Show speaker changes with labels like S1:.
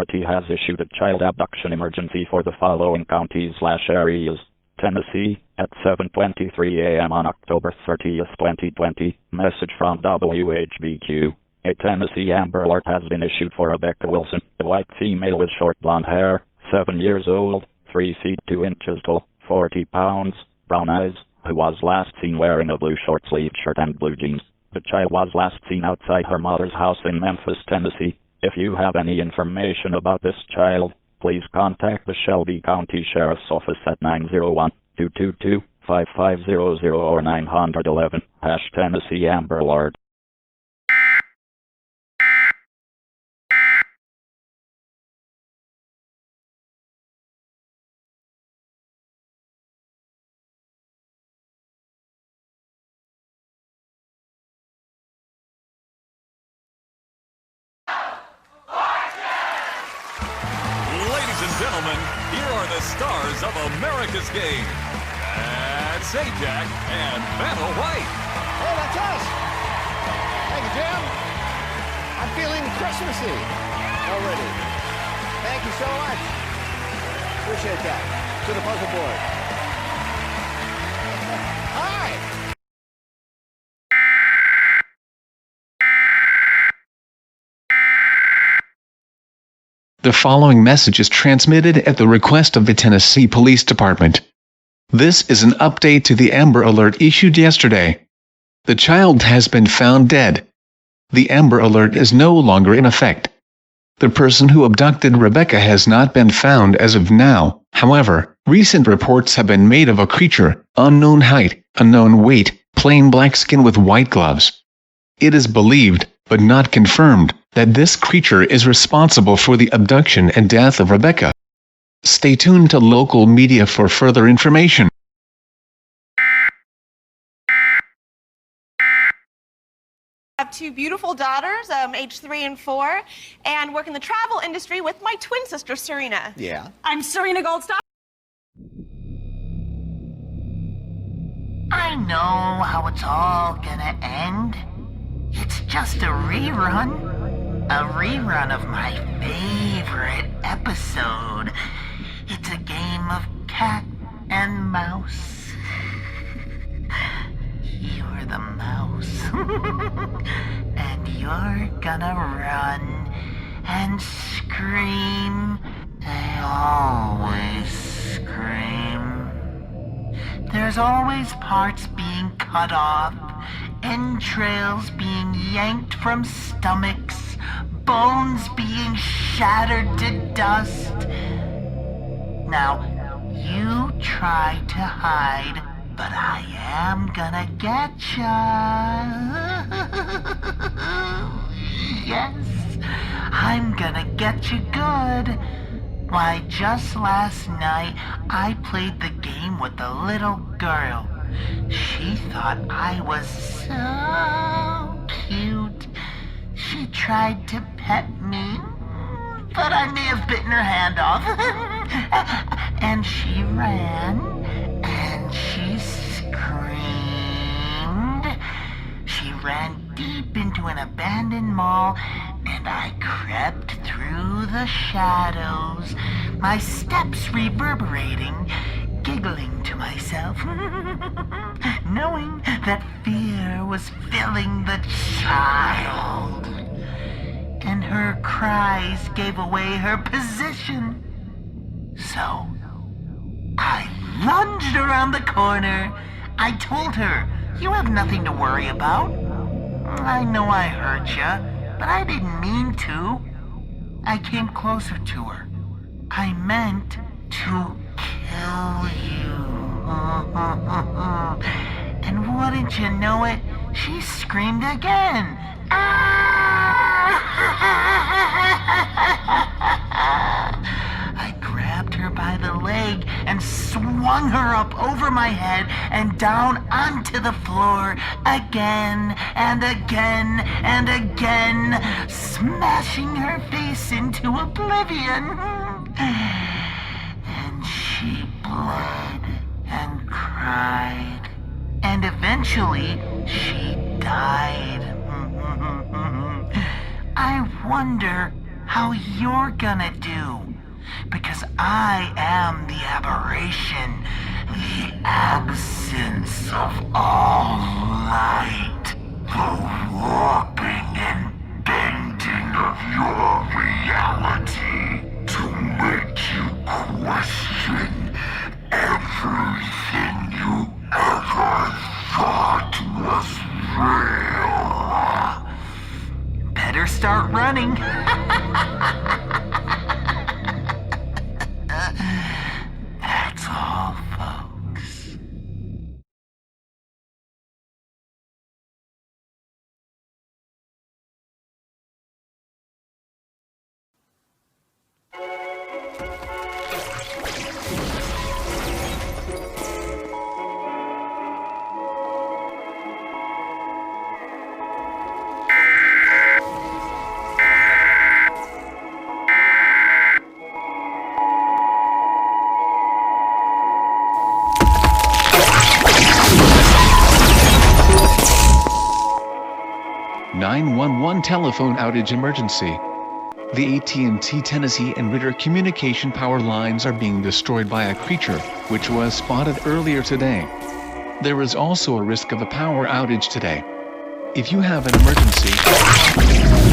S1: Authority has issued a child abduction emergency for the following counties/areas. Tennessee, at 7:23 a.m. on October 30th, 2020. Message from WHBQ. A Tennessee Amber Alert has been issued for Rebecca Wilson, a white female with short blonde hair, 7 years old, 3 feet 2 inches tall, 40 pounds, brown eyes, who was last seen wearing a blue short-sleeved shirt and blue jeans. The child was last seen outside her mother's house in Memphis, Tennessee. If you have any information about this child, please contact the Shelby County Sheriff's Office at 901-222-5500 or 911, #Tennessee Amber Alert.
S2: Ladies and gentlemen, here are the stars of America's game. That's Sajak and Vanna White.
S3: Hey, that's us. Thank you, Jim. I'm feeling Christmassy already. Thank you so much. Appreciate that. To the puzzle board. Hi.
S4: The following message is transmitted at the request of the Tennessee Police Department. This is an update to the Amber Alert issued yesterday. The child has been found dead. The Amber Alert is no longer in effect. The person who abducted Rebecca has not been found as of now. However, recent reports have been made of a creature, unknown height, unknown weight, plain black skin with white gloves. It is believed, but not confirmed, that this creature is responsible for the abduction and death of Rebecca. Stay tuned to local media for further information.
S5: I have 2 beautiful daughters, age 3 and 4, and work in the travel industry with my twin sister, Serena.
S3: Yeah.
S5: I'm Serena Goldstock.
S6: I know how it's all gonna end. It's just a rerun. A rerun of my favorite episode. It's a game of cat and mouse. You're the mouse. And you're gonna run and scream. They always scream. There's always parts being cut off, entrails being yanked from stomachs, bones being shattered to dust. Now, you try to hide, but I am gonna get ya. Yes, I'm gonna get you good. Why, just last night, I played the game with a little girl. She thought I was so cute. She tried to pet me, but I may have bitten her hand off. And she ran, and she screamed. She ran deep into an abandoned mall, and I crept through the shadows, my steps reverberating, giggling to myself, knowing that fear was filling the child, and her cries gave away her position. So, I lunged around the corner. I told her, "You have nothing to worry about. I know I hurt you, but I didn't mean to." I came closer to her. I meant to kill you. And wouldn't you know it, she screamed again. I grabbed her by the leg and swung her up over my head and down onto the floor again and again and again, smashing her face into oblivion. And she bled and cried, and eventually she died. I wonder how you're gonna do. Because I am the aberration, the absence of all light, the warping and bending of your reality to make you question everything you ever thought was real. Better start running. That's all, folks.
S4: Telephone outage emergency. The AT&T Tennessee and Ritter communication power lines are being destroyed by a creature, which was spotted earlier today. There is also a risk of a power outage today. If you have an emergency,